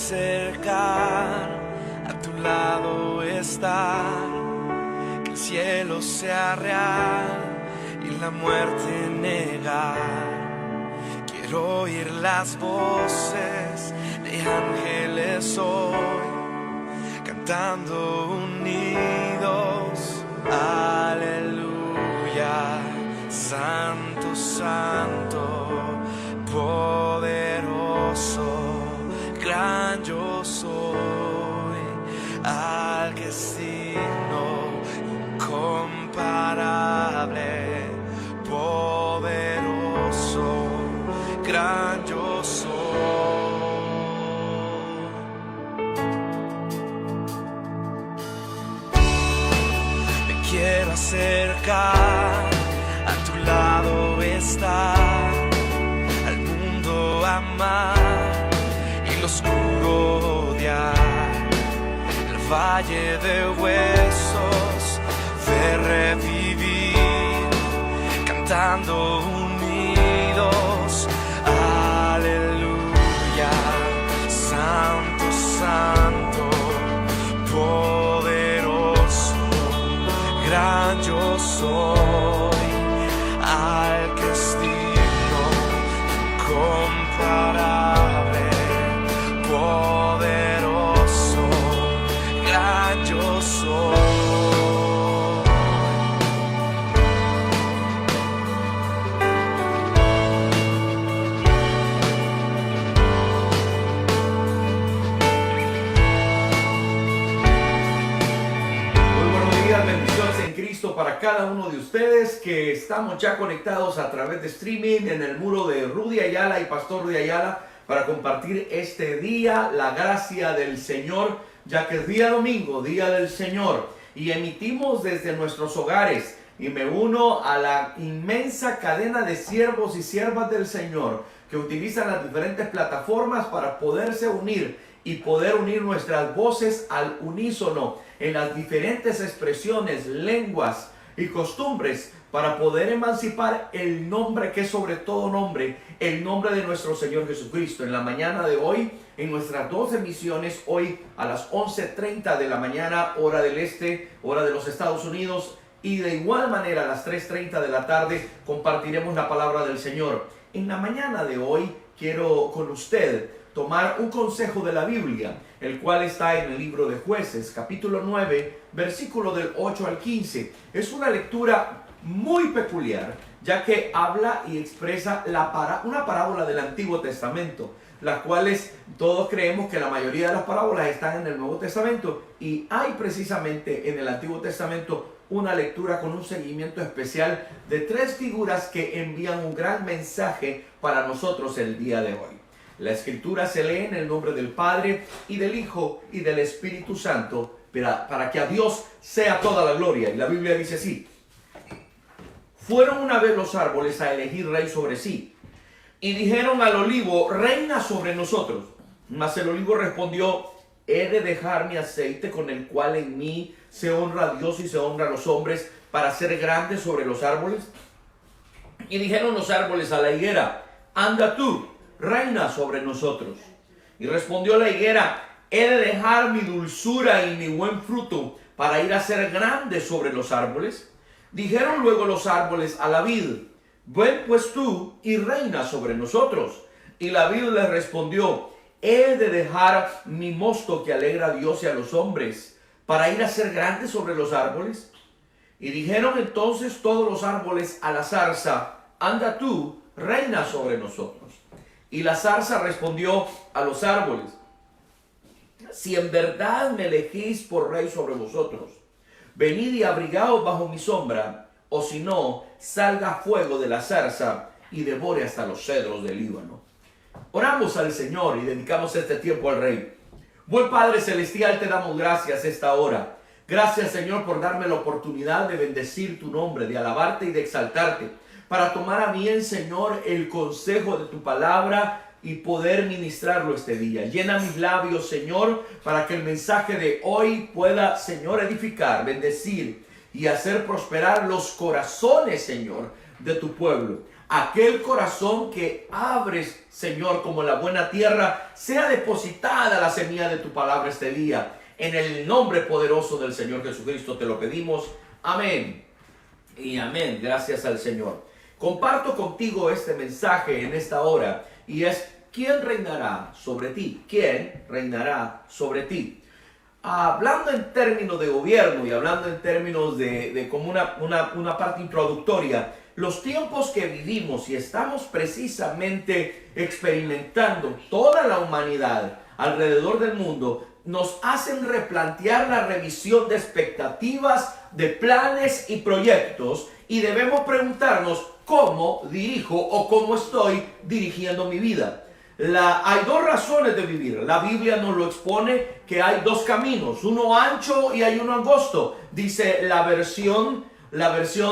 acercar, a tu lado estar, que el cielo sea real y la muerte negar. Quiero oír las voces de ángeles hoy, cantando unidos, aleluya. Santo, santo, poderoso, gran yo soy, al que es digno, incomparable, poderoso, gran yo soy. Me quiero acercar, a tu lado estar, al mundo amar y lo oscuro odiar, el valle de huesos de revivir, cantando unidos, aleluya. Santo, santo, poderoso, gran yo soy, al que es digno, incomparable, poderoso, gran yo soy. Bendiciones en Cristo para cada uno de ustedes que estamos ya conectados a través de streaming en el muro de Rudy Ayala y Pastor Rudy Ayala para compartir este día, la gracia del Señor, ya que es día domingo, día del Señor, y emitimos desde nuestros hogares, y me uno a la inmensa cadena de siervos y siervas del Señor que utilizan las diferentes plataformas para poderse unir y poder unir nuestras voces al unísono en las diferentes expresiones, lenguas y costumbres para poder emancipar el nombre que es sobre todo nombre, el nombre de nuestro Señor Jesucristo. En la mañana de hoy, en nuestras dos emisiones, hoy a las 11:30 de la mañana, hora del este, hora de los Estados Unidos, y de igual manera a las 3:30 de la tarde compartiremos la palabra del Señor. En la mañana de hoy quiero con usted tomar un consejo de la Biblia, el cual está en el libro de Jueces, capítulo 9, versículo del 8 al 15. Es una lectura muy peculiar, ya que habla y expresa una parábola del Antiguo Testamento, las cuales todos creemos que la mayoría de las parábolas están en el Nuevo Testamento, y hay precisamente en el Antiguo Testamento una lectura con un seguimiento especial de tres figuras que envían un gran mensaje para nosotros el día de hoy. La escritura se lee en el nombre del Padre y del Hijo y del Espíritu Santo, para que a Dios sea toda la gloria. Y la Biblia dice así: fueron una vez los árboles a elegir rey sobre sí, y dijeron al olivo: reina sobre nosotros. Mas el olivo respondió: he de dejar mi aceite, con el cual en mí se honra a Dios y se honra a los hombres, para ser grande sobre los árboles. Y dijeron los árboles a la higuera: anda tú, reina sobre nosotros. Y respondió la higuera: he de dejar mi dulzura y mi buen fruto para ir a ser grande sobre los árboles. Dijeron luego los árboles a la vid: ven pues tú y reina sobre nosotros. Y la vid les respondió: he de dejar mi mosto que alegra a Dios y a los hombres para ir a ser grande sobre los árboles. Y dijeron entonces todos los árboles a la zarza: anda tú, reina sobre nosotros. Y la zarza respondió a los árboles: si en verdad me elegís por rey sobre vosotros, venid y abrigaos bajo mi sombra, o si no, salga fuego de la zarza y devore hasta los cedros del Líbano. Oramos al Señor y dedicamos este tiempo al Rey. Buen Padre Celestial, te damos gracias esta hora. Gracias, Señor, por darme la oportunidad de bendecir tu nombre, de alabarte y de exaltarte, para tomar a bien, Señor, el consejo de tu palabra y poder ministrarlo este día. Llena mis labios, Señor, para que el mensaje de hoy pueda, Señor, edificar, bendecir y hacer prosperar los corazones, Señor, de tu pueblo. aquel corazón que abres, Señor, como la buena tierra, sea depositada la semilla de tu palabra este día. En el nombre poderoso del Señor Jesucristo te lo pedimos. Amén y amén. Gracias al Señor. Comparto contigo este mensaje en esta hora y es: ¿quién reinará sobre ti? ¿Quién reinará sobre ti? Hablando en términos de gobierno y hablando en términos de como una parte introductoria, los tiempos que vivimos y estamos precisamente experimentando toda la humanidad alrededor del mundo nos hacen replantear la revisión de expectativas, de planes y proyectos, y debemos preguntarnos cómo dirijo o cómo estoy dirigiendo mi vida. Hay dos razones de vivir. La Biblia nos lo expone, que hay dos caminos, uno ancho y hay uno angosto. Dice la versión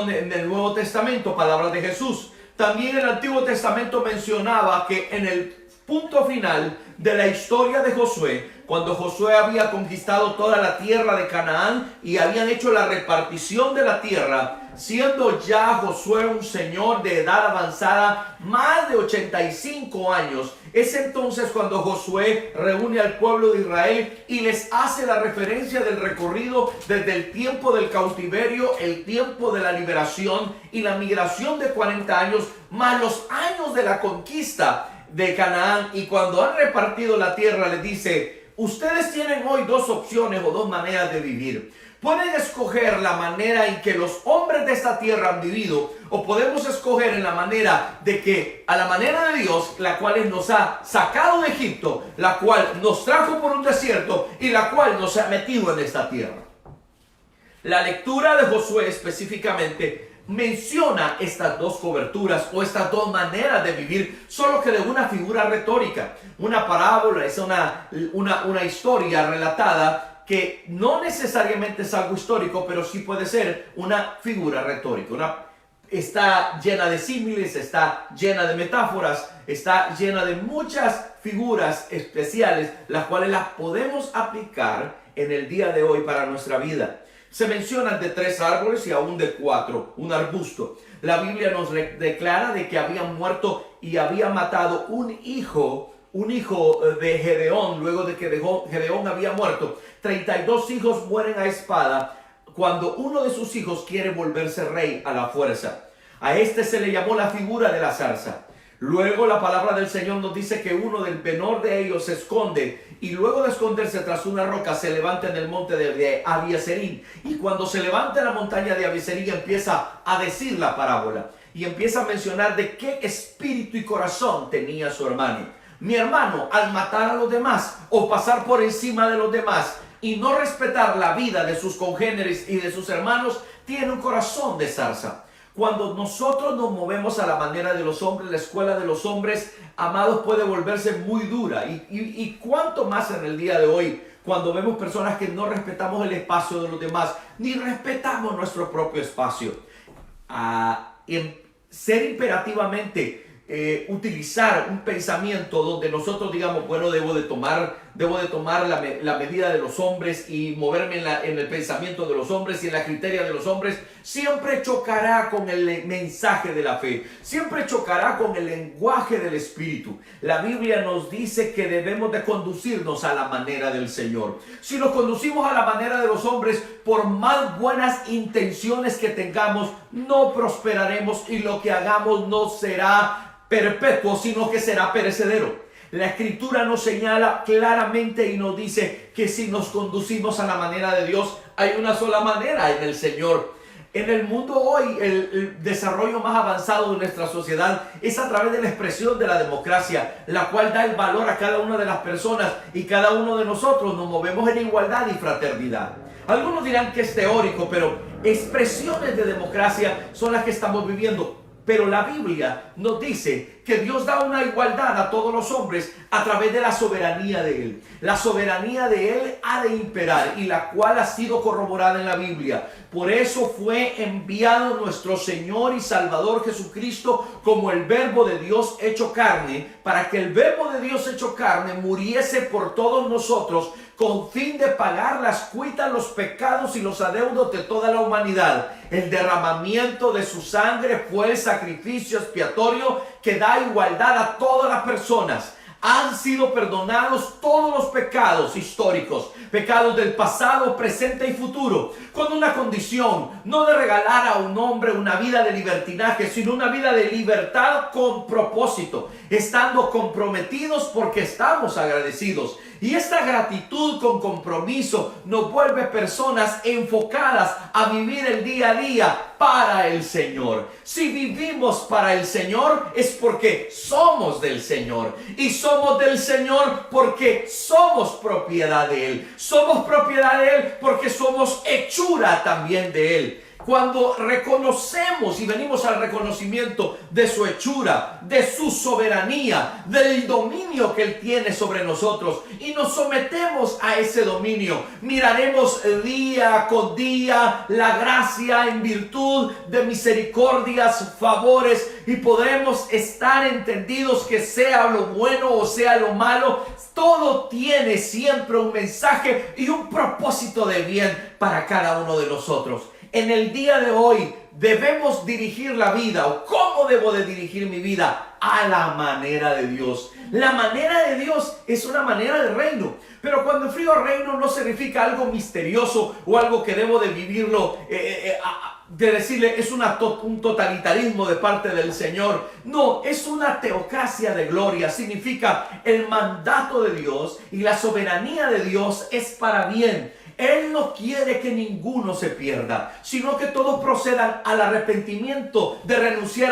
en el Nuevo Testamento, palabras de Jesús. También el Antiguo Testamento mencionaba que en el punto final de la historia de Josué, cuando Josué había conquistado toda la tierra de Canaán y habían hecho la repartición de la tierra, siendo ya Josué un señor de edad avanzada, más de 85 años, es entonces cuando Josué reúne al pueblo de Israel y les hace la referencia del recorrido desde el tiempo del cautiverio, el tiempo de la liberación y la migración de 40 años, más los años de la conquista de Canaán. Y cuando han repartido la tierra, les dice: ustedes tienen hoy dos opciones o dos maneras de vivir. Pueden escoger la manera en que los hombres de esta tierra han vivido, o podemos escoger en la manera de que, a la manera de Dios, la cual nos ha sacado de Egipto, la cual nos trajo por un desierto y la cual nos ha metido en esta tierra. La lectura de Josué específicamente menciona estas dos coberturas o estas dos maneras de vivir, solo que de una figura retórica. Una parábola es una historia relatada que no necesariamente es algo histórico, pero sí puede ser una figura retórica. Está llena de símiles, está llena de metáforas, está llena de muchas figuras especiales, las cuales las podemos aplicar en el día de hoy para nuestra vida. Se mencionan de 3 árboles y aún de 4, un arbusto. La Biblia nos declara de que habían muerto y había matado un hijo de Gedeón, luego de que Gedeón había muerto. 32 hijos mueren a espada cuando uno de sus hijos quiere volverse rey a la fuerza. A este se le llamó la figura de la zarza. Luego la palabra del Señor nos dice que uno del menor de ellos se esconde, y luego de esconderse tras una roca se levanta en el monte de Abieserín. Y cuando se levanta en la montaña de Abieserín empieza a decir la parábola y empieza a mencionar de qué espíritu y corazón tenía su hermano. Mi hermano, al matar a los demás o pasar por encima de los demás y no respetar la vida de sus congéneres y de sus hermanos, tiene un corazón de zarza. Cuando nosotros nos movemos a la manera de los hombres, la escuela de los hombres, amados, puede volverse muy dura. Y cuánto más en el día de hoy, cuando vemos personas que no respetamos el espacio de los demás, ni respetamos nuestro propio espacio. Ser imperativamente utilizar un pensamiento donde nosotros digamos, bueno, debo de tomar la medida de los hombres y moverme en el pensamiento de los hombres y en la criteria de los hombres, siempre chocará con el mensaje de la fe, siempre chocará con el lenguaje del Espíritu. La Biblia nos dice que debemos de conducirnos a la manera del Señor. Si nos conducimos a la manera de los hombres, por más buenas intenciones que tengamos, no prosperaremos y lo que hagamos no será perpetuo, sino que será perecedero. La Escritura nos señala claramente y nos dice que si nos conducimos a la manera de Dios, hay una sola manera en el Señor. En el mundo hoy, el desarrollo más avanzado de nuestra sociedad es a través de la expresión de la democracia, la cual da el valor a cada una de las personas y cada uno de nosotros nos movemos en igualdad y fraternidad. Algunos dirán que es teórico, pero expresiones de democracia son las que estamos viviendo. Pero la Biblia nos dice que Dios da una igualdad a todos los hombres a través de la soberanía de Él. La soberanía de Él ha de imperar y la cual ha sido corroborada en la Biblia. Por eso fue enviado nuestro Señor y Salvador Jesucristo como el Verbo de Dios hecho carne, para que el Verbo de Dios hecho carne muriese por todos nosotros, con fin de pagar las cuitas, los pecados y los adeudos de toda la humanidad. El derramamiento de su sangre fue el sacrificio expiatorio que da igualdad a todas las personas. Han sido perdonados todos los pecados históricos, pecados del pasado, presente y futuro, con una condición: no de regalar a un hombre una vida de libertinaje, sino una vida de libertad con propósito, estando comprometidos porque estamos agradecidos. Y esta gratitud con compromiso nos vuelve personas enfocadas a vivir el día a día para el Señor. Si vivimos para el Señor es porque somos del Señor. Y somos del Señor porque somos propiedad de Él. Somos propiedad de Él porque somos hechura también de Él. Cuando reconocemos y venimos al reconocimiento de su hechura, de su soberanía, del dominio que Él tiene sobre nosotros, y nos sometemos a ese dominio, miraremos día con día la gracia en virtud de misericordias, favores, y podremos estar entendidos que sea lo bueno o sea lo malo, todo tiene siempre un mensaje y un propósito de bien para cada uno de nosotros. En el día de hoy debemos dirigir la vida, o cómo debo de dirigir mi vida, a la manera de Dios. La manera de Dios es una manera de reino, pero cuando escribo reino no significa algo misterioso o algo que debo de vivirlo, de decirle es un totalitarismo de parte del Señor. No, es una teocracia de gloria. Significa el mandato de Dios y la soberanía de Dios es para bien. Él no quiere que ninguno se pierda, sino que todos procedan al arrepentimiento de renunciar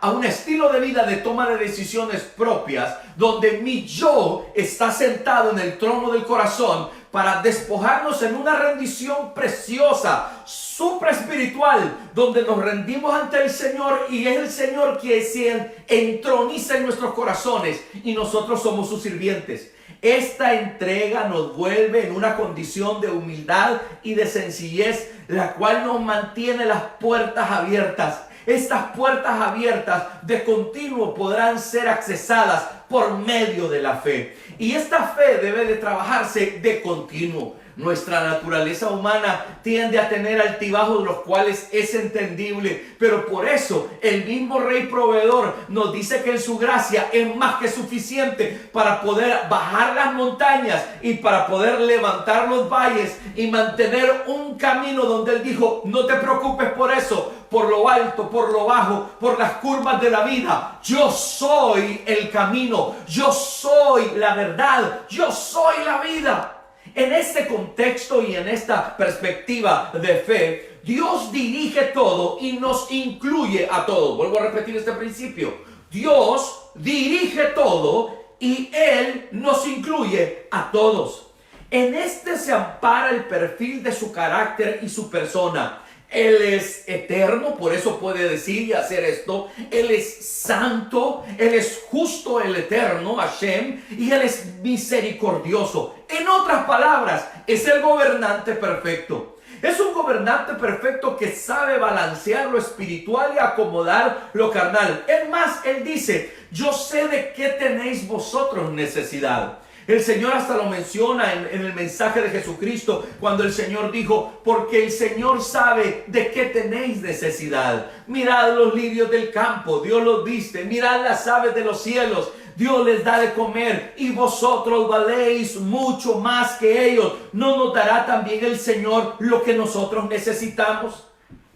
a un estilo de vida de toma de decisiones propias, donde mi yo está sentado en el trono del corazón para despojarnos en una rendición preciosa, supra espiritual, donde nos rendimos ante el Señor y es el Señor quien se entroniza en nuestros corazones y nosotros somos sus sirvientes. Esta entrega nos vuelve en una condición de humildad y de sencillez, la cual nos mantiene las puertas abiertas. Estas puertas abiertas de continuo podrán ser accesadas por medio de la fe. Y esta fe debe de trabajarse de continuo. Nuestra naturaleza humana tiende a tener altibajos, los cuales es entendible, pero por eso el mismo Rey Proveedor nos dice que en su gracia es más que suficiente para poder bajar las montañas y para poder levantar los valles y mantener un camino donde Él dijo: no te preocupes por eso, por lo alto, por lo bajo, por las curvas de la vida. Yo soy el camino, yo soy la verdad, yo soy la vida. En este contexto y en esta perspectiva de fe, Dios dirige todo y nos incluye a todos. Vuelvo a repetir este principio. Dios dirige todo y Él nos incluye a todos. En este se ampara el perfil de su carácter y su persona. Él es eterno, por eso puede decir y hacer esto. Él es santo, Él es justo, el eterno, Hashem, y Él es misericordioso. En otras palabras, es el gobernante perfecto. Es un gobernante perfecto que sabe balancear lo espiritual y acomodar lo carnal. Es más, Él dice: yo sé de qué tenéis vosotros necesidad. El Señor hasta lo menciona en el mensaje de Jesucristo, cuando el Señor dijo: porque el Señor sabe de qué tenéis necesidad. Mirad los lirios del campo, Dios los viste. Mirad las aves de los cielos, Dios les da de comer, y vosotros valéis mucho más que ellos. ¿No nos dará también el Señor lo que nosotros necesitamos?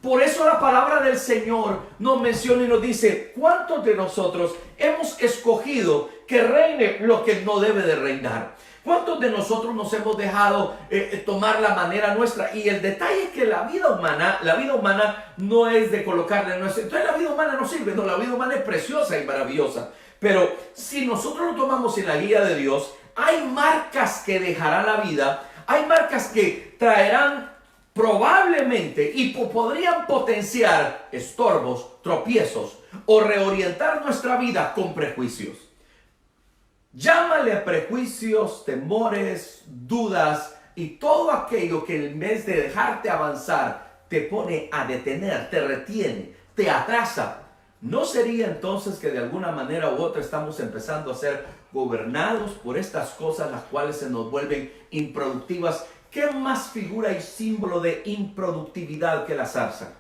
Por eso la palabra del Señor nos menciona y nos dice: ¿cuántos de nosotros hemos escogido que reine lo que no debe de reinar? ¿Cuántos de nosotros nos hemos dejado tomar la manera nuestra? Y el detalle es que la vida humana no es de colocarle nuestra. Entonces la vida humana no sirve. No, la vida humana es preciosa y maravillosa. Pero si nosotros lo tomamos en la guía de Dios, hay marcas que dejará la vida. Hay marcas que traerán probablemente y podrían potenciar estorbos, tropiezos o reorientar nuestra vida con prejuicios. Llámale a prejuicios, temores, dudas y todo aquello que en vez de dejarte avanzar te pone a detener, te retiene, te atrasa. ¿No sería entonces que de alguna manera u otra estamos empezando a ser gobernados por estas cosas las cuales se nos vuelven improductivas? ¿Qué más figura y símbolo de improductividad que la zarza?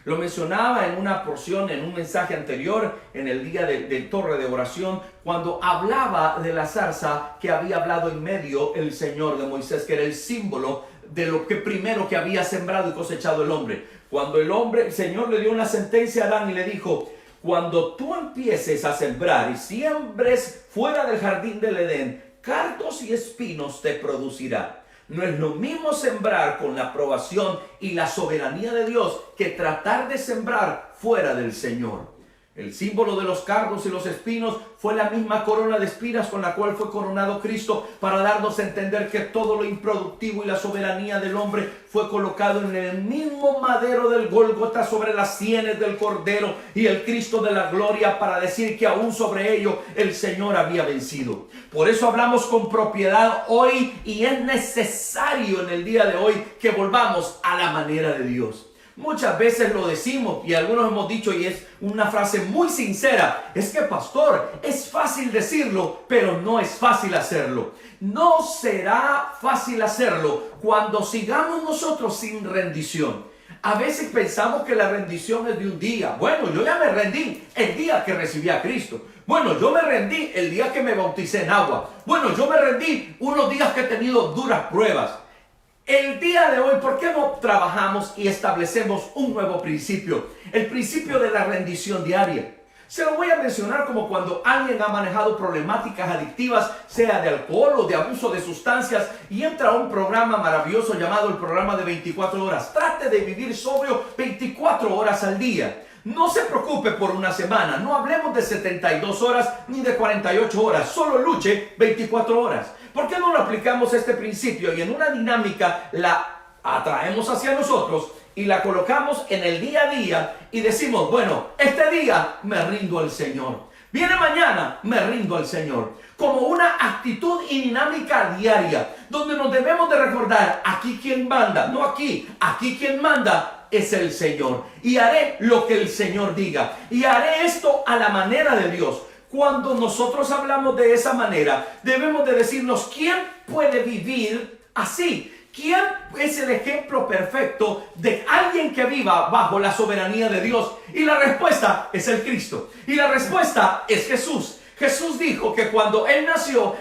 Lo mencionaba en una porción, en un mensaje anterior, en el día de torre de oración, cuando hablaba de la zarza que había hablado en medio el Señor de Moisés, que era el símbolo de lo que primero que había sembrado y cosechado el hombre. Cuando el Señor le dio una sentencia a Adán y le dijo: cuando tú empieces a sembrar y siembres fuera del jardín del Edén, cardos y espinos te producirá. No es lo mismo sembrar con la aprobación y la soberanía de Dios que tratar de sembrar fuera del Señor. El símbolo de los cardos y los espinos fue la misma corona de espinas con la cual fue coronado Cristo, para darnos a entender que todo lo improductivo y la soberanía del hombre fue colocado en el mismo madero del Gólgota, sobre las sienes del Cordero y el Cristo de la gloria, para decir que aún sobre ello el Señor había vencido. Por eso hablamos con propiedad hoy, y es necesario en el día de hoy que volvamos a la manera de Dios. Muchas veces lo decimos y algunos hemos dicho, y es una frase muy sincera: es que, pastor, es fácil decirlo, pero no es fácil hacerlo. No será fácil hacerlo cuando sigamos nosotros sin rendición. A veces pensamos que la rendición es de un día. Bueno, yo ya me rendí el día que recibí a Cristo. Bueno, yo me rendí el día que me bauticé en agua. Bueno, yo me rendí unos días que he tenido duras pruebas. El día de hoy, ¿por qué no trabajamos y establecemos un nuevo principio? El principio de la rendición diaria. Se lo voy a mencionar como cuando alguien ha manejado problemáticas adictivas, sea de alcohol o de abuso de sustancias, y entra a un programa maravilloso llamado el programa de 24 horas. Trate de vivir sobrio 24 horas al día. No se preocupe por una semana, no hablemos de 72 horas ni de 48 horas, solo luche 24 horas. ¿Por qué no lo aplicamos este principio y en una dinámica la atraemos hacia nosotros y la colocamos en el día a día y decimos: bueno, este día me rindo al Señor, viene mañana, me rindo al Señor? Como una actitud y dinámica diaria, donde nos debemos de recordar: aquí quien manda, no aquí quien manda es el Señor, y haré lo que el Señor diga, y haré esto a la manera de Dios. Cuando nosotros hablamos de esa manera, debemos de decirnos: ¿quién puede vivir así? ¿Quién es el ejemplo perfecto de alguien que viva bajo la soberanía de Dios? Y la respuesta es el Cristo, y la respuesta es Jesús. Jesús dijo que cuando Él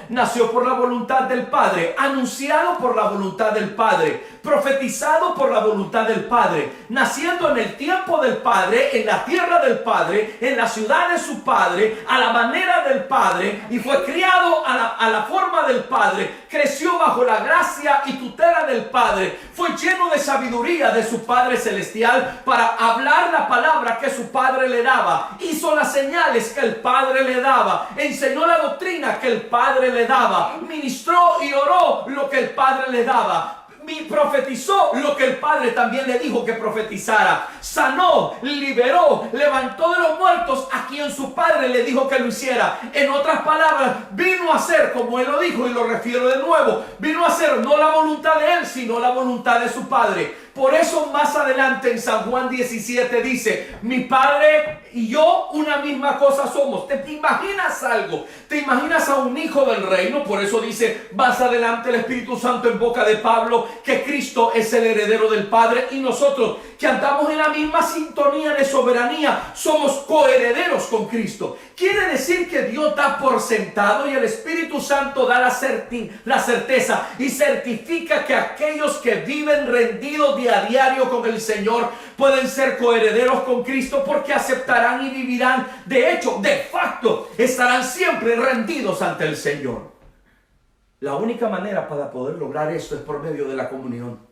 nació por la voluntad del Padre, anunciado por la voluntad del Padre, profetizado por la voluntad del Padre, naciendo en el tiempo del Padre, en la tierra del Padre, en la ciudad de su Padre, a la manera del Padre, y fue criado a la forma del Padre, creció bajo la gracia y tutela del Padre, fue lleno de sabiduría de su Padre Celestial para hablar la palabra que su Padre le daba, hizo las señales que el Padre le daba, enseñó la doctrina que el Padre le daba, ministró y oró lo que el Padre le daba, profetizó lo que el Padre también le dijo que profetizara, sanó, liberó, levantó de los muertos a quien su Padre le dijo que lo hiciera. En otras palabras, vino a hacer como Él lo dijo, y lo refiero de nuevo, vino a hacer no la voluntad de Él, sino la voluntad de su Padre. Por eso más adelante en San Juan 17 dice: mi Padre y yo una misma cosa somos. ¿Te imaginas algo? ¿Te imaginas a un hijo del reino? Por eso dice más adelante el Espíritu Santo en boca de Pablo que Cristo es el heredero del Padre, y nosotros que andamos en la misma sintonía de soberanía somos coherederos con Cristo. Quiere decir que Dios da por sentado y el Espíritu Santo da la certeza y certifica que aquellos que viven rendidos a diario con el Señor pueden ser coherederos con Cristo, porque aceptarán y vivirán, de hecho, de facto, estarán siempre rendidos ante el Señor. La única manera para poder lograr esto es por medio de la comunión.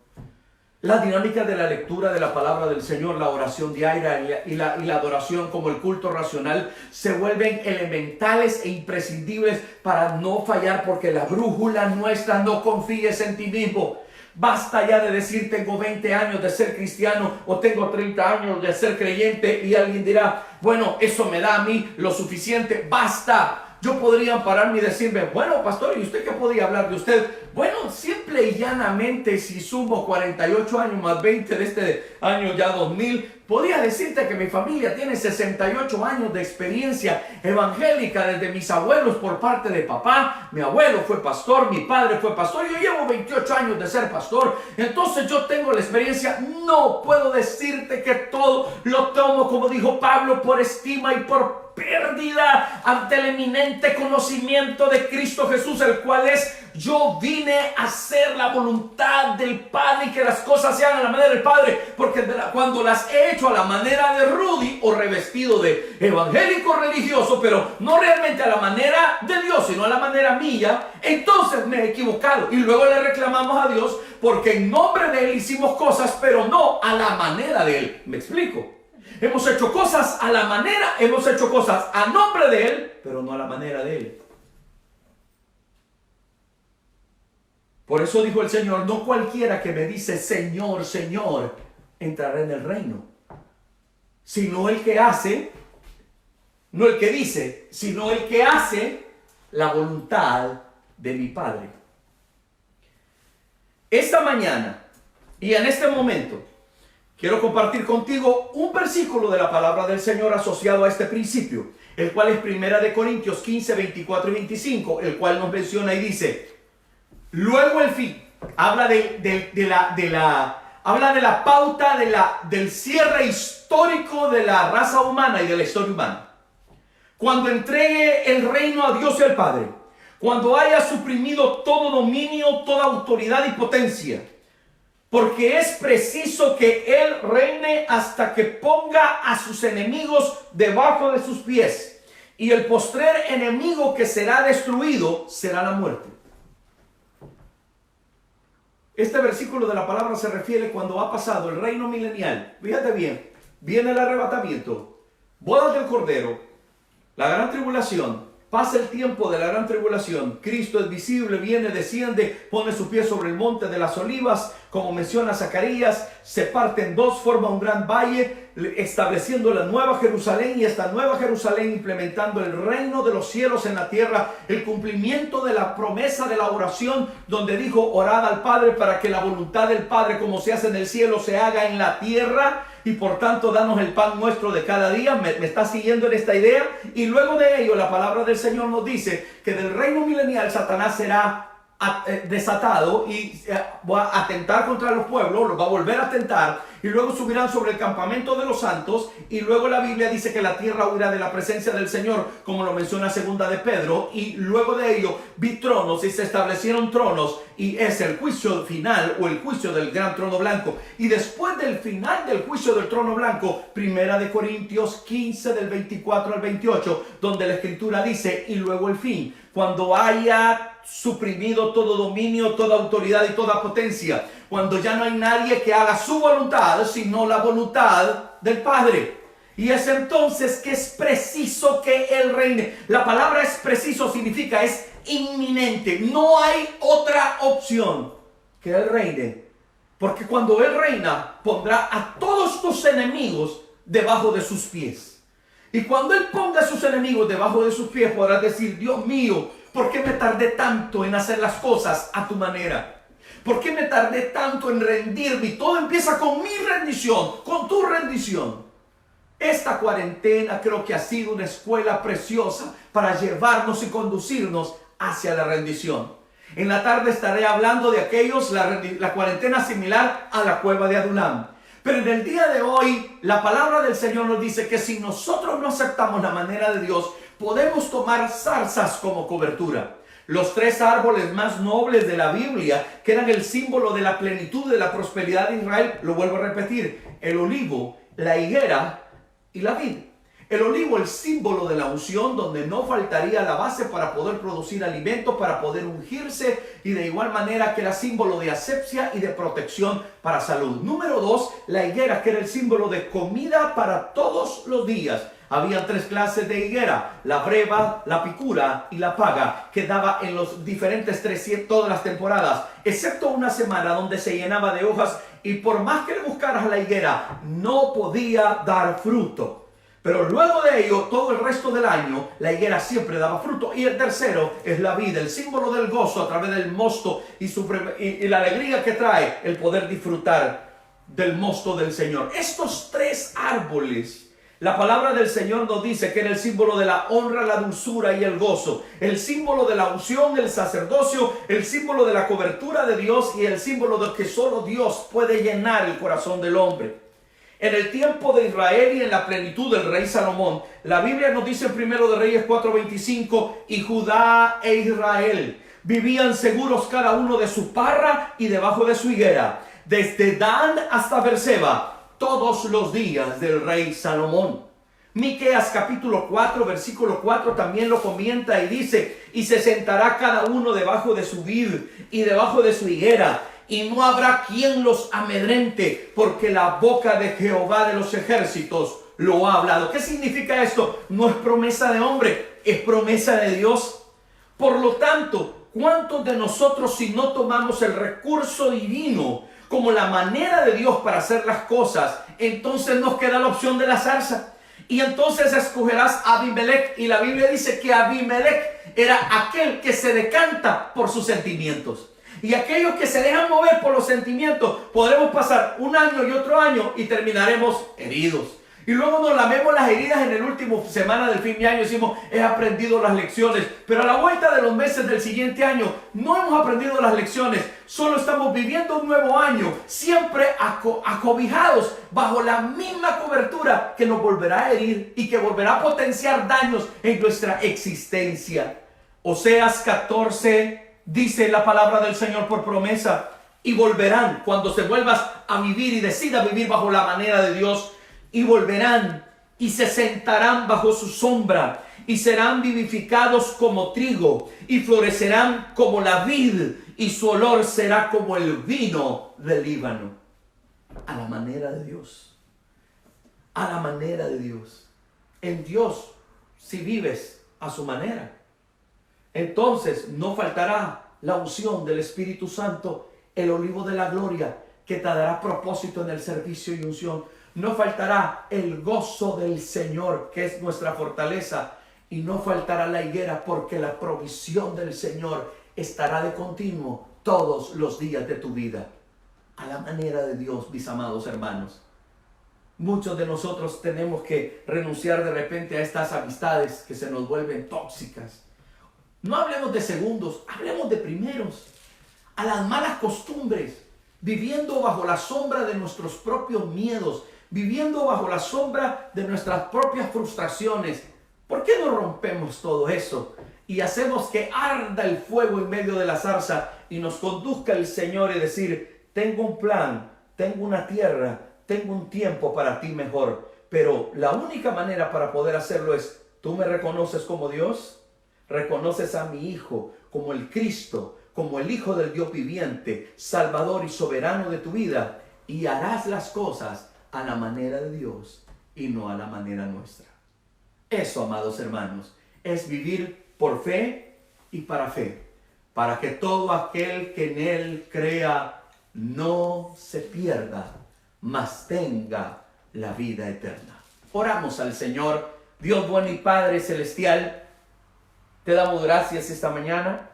La dinámica de la lectura de la palabra del Señor, la oración diaria y la adoración como el culto racional se vuelven elementales e imprescindibles para no fallar, porque la brújula nuestra no confíes en ti mismo. Basta ya de decir: tengo 20 años de ser cristiano o tengo 30 años de ser creyente, y alguien dirá: bueno, eso me da a mí lo suficiente. Basta. Yo podría pararme y decirme: bueno, pastor, ¿y usted qué podía hablar de usted? Bueno, simple y llanamente, si sumo 48 años más 20 de este año ya 2000, podría decirte que mi familia tiene 68 años de experiencia evangélica desde mis abuelos por parte de papá. Mi abuelo fue pastor, mi padre fue pastor, yo llevo 28 años de ser pastor, entonces yo tengo la experiencia. No puedo decirte que todo lo tomo, como dijo Pablo, por estima y por pérdida ante el eminente conocimiento de Cristo Jesús, el cual es: yo vine a hacer la voluntad del Padre y que las cosas se hagan a la manera del Padre, porque cuando las he hecho a la manera de Rudy o revestido de evangélico religioso, pero no realmente a la manera de Dios, sino a la manera mía, entonces me he equivocado y luego le reclamamos a Dios porque en nombre de Él hicimos cosas, pero no a la manera de Él. ¿Me explico? Hemos hecho cosas a la manera, hemos hecho cosas a nombre de Él, pero no a la manera de Él. Por eso dijo el Señor: no cualquiera que me dice Señor, Señor, entrará en el reino, sino el que hace, no el que dice, sino el que hace la voluntad de mi Padre. Esta mañana y en este momento quiero compartir contigo un versículo de la palabra del Señor asociado a este principio, el cual es 1 Corintios 15, 24 y 25, el cual nos menciona y dice: luego el fin. Habla habla de la pauta del cierre histórico de la raza humana y de la historia humana. Cuando entregue el reino a Dios el Padre, cuando haya suprimido todo dominio, toda autoridad y potencia, porque es preciso que Él reine hasta que ponga a sus enemigos debajo de sus pies. Y el postrer enemigo que será destruido será la muerte. Este versículo de la palabra se refiere cuando ha pasado el reino milenial. Fíjate bien, viene el arrebatamiento, bodas del Cordero, la gran tribulación. Pasa el tiempo de la gran tribulación. Cristo es visible, viene, desciende, pone su pie sobre el monte de las olivas, como menciona Zacarías, se parte en dos, forma un gran valle, estableciendo la nueva Jerusalén, y esta nueva Jerusalén implementando el reino de los cielos en la tierra, el cumplimiento de la promesa de la oración, donde dijo: orad al Padre para que la voluntad del Padre, como se hace en el cielo, se haga en la tierra. Y por tanto, danos el pan nuestro de cada día. ¿Me está siguiendo en esta idea? Y luego de ello, la palabra del Señor nos dice que del reino milenial Satanás será desatado y va a atentar contra los pueblos, los va a volver a atentar, y luego subirán sobre el campamento de los santos. Y luego la Biblia dice que la tierra huirá de la presencia del Señor, como lo menciona segunda de Pedro. Y luego de ello vi tronos y se establecieron tronos, y es el juicio final o el juicio del gran trono blanco. Y después del final del juicio del trono blanco, 1 Corintios 15 del 24 al 28, donde la escritura dice: y luego el fin, cuando haya suprimido todo dominio, toda autoridad y toda potencia, cuando ya no hay nadie que haga su voluntad, sino la voluntad del Padre. Y es entonces que es preciso que Él reine. La palabra es preciso, significa es inminente. No hay otra opción que Él reine. Porque cuando Él reina, pondrá a todos tus enemigos debajo de sus pies. Y cuando Él ponga a sus enemigos debajo de sus pies, podrás decir: Dios mío, ¿por qué me tardé tanto en hacer las cosas a tu manera? ¿Por qué me tardé tanto en rendirme? Y todo empieza con mi rendición, con tu rendición. Esta cuarentena creo que ha sido una escuela preciosa para llevarnos y conducirnos hacia la rendición. En la tarde estaré hablando de aquellos, la cuarentena similar a la cueva de Adulam. Pero en el día de hoy, la palabra del Señor nos dice que si nosotros no aceptamos la manera de Dios, podemos tomar zarzas como cobertura. Los tres árboles más nobles de la Biblia, que eran el símbolo de la plenitud de la prosperidad de Israel, lo vuelvo a repetir: el olivo, la higuera y la vid. El olivo, el símbolo de la unción, donde no faltaría la base para poder producir alimento, para poder ungirse, y de igual manera que era símbolo de asepsia y de protección para salud. Número 2, la higuera, que era el símbolo de comida para todos los días. Había tres clases de higuera: la breva, la picura y la paga, que daba en los diferentes todas las temporadas, excepto una semana donde se llenaba de hojas, y por más que le buscaras a la higuera, no podía dar fruto. Pero luego de ello, todo el resto del año, la higuera siempre daba fruto. Y el tercero es la vid, el símbolo del gozo a través del mosto y la alegría que trae el poder disfrutar del mosto del Señor. Estos tres árboles, la palabra del Señor nos dice que era el símbolo de la honra, la dulzura y el gozo. El símbolo de la unción, el sacerdocio, el símbolo de la cobertura de Dios y el símbolo de que solo Dios puede llenar el corazón del hombre. En el tiempo de Israel y en la plenitud del rey Salomón, la Biblia nos dice en Primero de Reyes 4:25, y Judá e Israel vivían seguros cada uno de su parra y debajo de su higuera, desde Dan hasta Beerseba, todos los días del rey Salomón. Miqueas capítulo 4, versículo 4 también lo comenta y dice, y se sentará cada uno debajo de su vid y debajo de su higuera, y no habrá quien los amedrente, porque la boca de Jehová de los ejércitos lo ha hablado. ¿Qué significa esto? No es promesa de hombre, es promesa de Dios. Por lo tanto, ¿cuántos de nosotros, si no tomamos el recurso divino como la manera de Dios para hacer las cosas, entonces nos queda la opción de la zarza? Y entonces escogerás a Abimelech, y la Biblia dice que Abimelech era aquel que se decanta por sus sentimientos. Y aquellos que se dejan mover por los sentimientos, podremos pasar un año y otro año y terminaremos heridos. Y luego nos lamemos las heridas en el último semana del fin de año y decimos, he aprendido las lecciones. Pero a la vuelta de los meses del siguiente año, no hemos aprendido las lecciones. Solo estamos viviendo un nuevo año, siempre acobijados bajo la misma cobertura que nos volverá a herir y que volverá a potenciar daños en nuestra existencia. Oseas 14 dice la palabra del Señor por promesa, y volverán cuando se vuelvas a vivir y decida vivir bajo la manera de Dios, y volverán y se sentarán bajo su sombra y serán vivificados como trigo y florecerán como la vid y su olor será como el vino del Líbano. A la manera de Dios, a la manera de Dios. En Dios, si vives a su manera, entonces no faltará la unción del Espíritu Santo, el olivo de la gloria que te dará propósito en el servicio y unción. No faltará el gozo del Señor, que es nuestra fortaleza, y no faltará la higuera, porque la provisión del Señor estará de continuo todos los días de tu vida. A la manera de Dios, mis amados hermanos. Muchos de nosotros tenemos que renunciar de repente a estas amistades que se nos vuelven tóxicas. No hablemos de segundos, hablemos de primeros. A las malas costumbres, viviendo bajo la sombra de nuestros propios miedos, viviendo bajo la sombra de nuestras propias frustraciones. ¿Por qué no rompemos todo eso y hacemos que arda el fuego en medio de la zarza y nos conduzca el Señor y decir, tengo un plan, tengo una tierra, tengo un tiempo para ti mejor? Pero la única manera para poder hacerlo es, ¿tú me reconoces como Dios? ¿Reconoces a mi Hijo como el Cristo, como el Hijo del Dios viviente, Salvador y soberano de tu vida? Y harás las cosas a la manera de Dios y no a la manera nuestra. Eso, amados hermanos, es vivir por fe y para fe, para que todo aquel que en Él crea no se pierda, mas tenga la vida eterna. Oramos al Señor. Dios bueno y Padre celestial, te damos gracias esta mañana.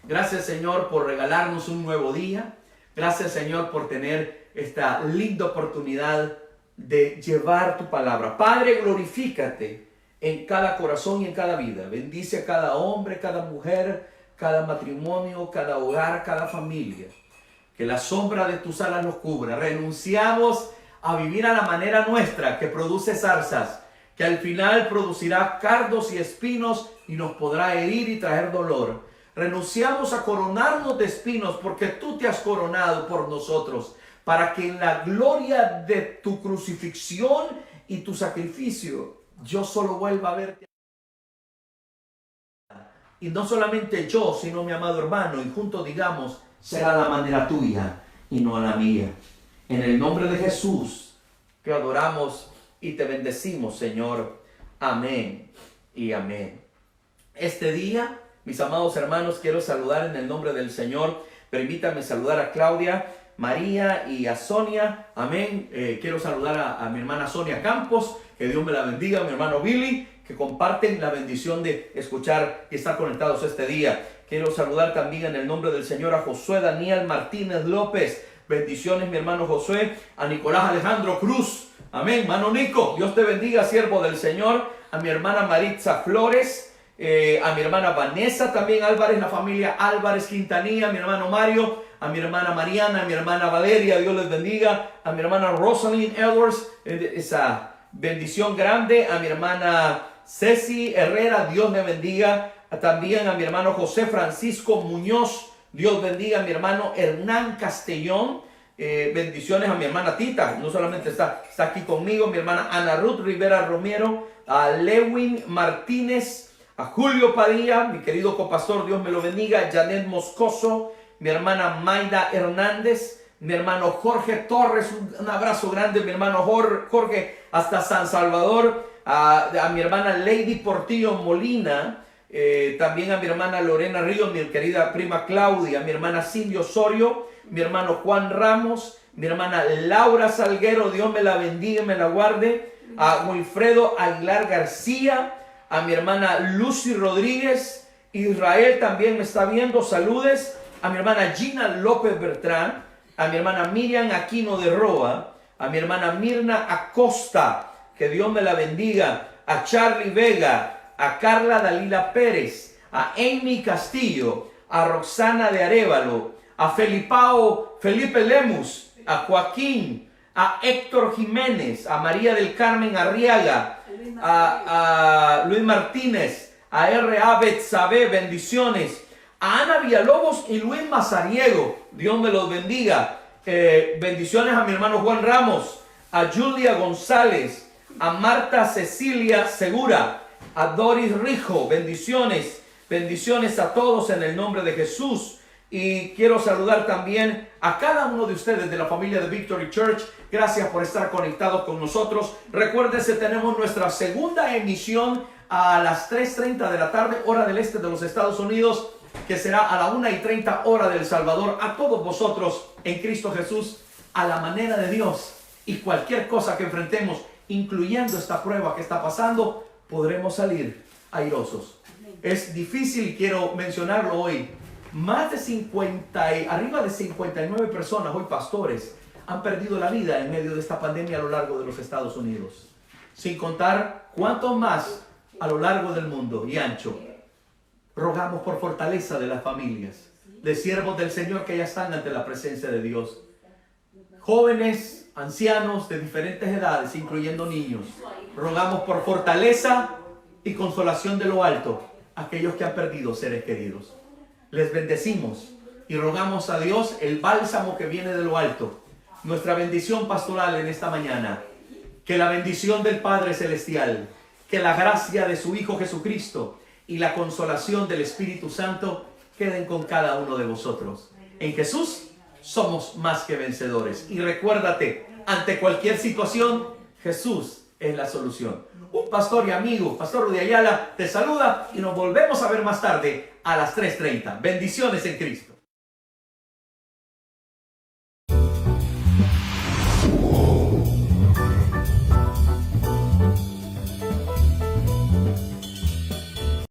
Gracias, Señor, por regalarnos un nuevo día. Gracias, Señor, por tener esta linda oportunidad de llevar tu palabra. Padre, glorifícate en cada corazón y en cada vida. Bendice a cada hombre, cada mujer, cada matrimonio, cada hogar, cada familia. Que la sombra de tus alas nos cubra. Renunciamos a vivir a la manera nuestra que produce zarzas, que al final producirá cardos y espinos y nos podrá herir y traer dolor. Renunciamos a coronarnos de espinos porque tú te has coronado por nosotros, para que en la gloria de tu crucifixión y tu sacrificio yo solo vuelva a verte. Y no solamente yo, sino mi amado hermano, y juntos digamos, será la manera tuya y no la mía. En el nombre de Jesús te adoramos y te bendecimos, Señor. Amén y amén. Este día, mis amados hermanos, quiero saludar en el nombre del Señor. Permítanme saludar a Claudia, María y a Sonia. Amén. Quiero saludar a mi hermana Sonia Campos. Que Dios me la bendiga. Mi hermano Billy, que comparten la bendición de escuchar y estar conectados este día. Quiero saludar también en el nombre del Señor a Josué Daniel Martínez López. Bendiciones, mi hermano Josué. A Nicolás Alejandro Cruz. Amén. Hermano Nico, Dios te bendiga, siervo del Señor. A mi hermana Maritza Flores. A mi hermana Vanessa también Álvarez, la familia Álvarez Quintanilla. A mi hermano Mario. A mi hermana Mariana. A mi hermana Valeria. Dios les bendiga. A mi hermana Rosalind Edwards. Esa bendición grande. A mi hermana Ceci Herrera. Dios le bendiga. También a mi hermano José Francisco Muñoz. Dios bendiga. A mi hermano Hernán Castellón. Bendiciones a mi hermana Tita, no solamente está aquí conmigo, mi hermana Ana Ruth Rivera Romero, a Lewin Martínez, a Julio Padilla, mi querido copastor, Dios me lo bendiga, Janet Moscoso, mi hermana Maida Hernández, mi hermano Jorge Torres, un abrazo grande, mi hermano Jorge hasta San Salvador, a mi hermana Lady Portillo Molina, también a mi hermana Lorena Ríos, mi querida prima Claudia, a mi hermana Cindy Osorio, mi hermano Juan Ramos, mi hermana Laura Salguero, Dios me la bendiga y me la guarde, a Wilfredo Aguilar García, a mi hermana Lucy Rodríguez, Israel también me está viendo, saludes, a mi hermana Gina López Bertrán, a mi hermana Miriam Aquino de Roa, a mi hermana Mirna Acosta, que Dios me la bendiga, a Charlie Vega, a Carla Dalila Pérez, a Amy Castillo, a Roxana de Arévalo, a Felipe Lemus, a Joaquín, a Héctor Jiménez, a María del Carmen Arriaga, a Luis Martínez, a R.A. Betsabe, bendiciones, a Ana Villalobos y Luis Mazariego, Dios me los bendiga, bendiciones a mi hermano Juan Ramos, a Julia González, a Marta Cecilia Segura, a Doris Rijo, bendiciones a todos en el nombre de Jesús. Y quiero saludar también a cada uno de ustedes de la familia de Victory Church. Gracias por estar conectados con nosotros. Recuérdense, tenemos nuestra segunda emisión a las 3:30 de la tarde, hora del este de los Estados Unidos, que será a la 1:30 hora del Salvador. A todos vosotros en Cristo Jesús, a la manera de Dios, y cualquier cosa que enfrentemos, incluyendo esta prueba que está pasando, podremos salir airosos. Es difícil, quiero mencionarlo hoy. Más de arriba de 59 personas, hoy pastores, han perdido la vida en medio de esta pandemia a lo largo de los Estados Unidos. Sin contar cuántos más a lo largo del mundo y ancho. Rogamos por fortaleza de las familias, de siervos del Señor que ya están ante la presencia de Dios. Jóvenes, ancianos de diferentes edades, incluyendo niños. Rogamos por fortaleza y consolación de lo alto a aquellos que han perdido seres queridos. Les bendecimos y rogamos a Dios el bálsamo que viene de lo alto. Nuestra bendición pastoral en esta mañana. Que la bendición del Padre Celestial, que la gracia de su Hijo Jesucristo y la consolación del Espíritu Santo queden con cada uno de vosotros. En Jesús somos más que vencedores. Y recuérdate, ante cualquier situación, Jesús es la solución. Un pastor y amigo, Pastor Rudy Ayala, te saluda y nos volvemos a ver más tarde a las 3:30. Bendiciones en Cristo.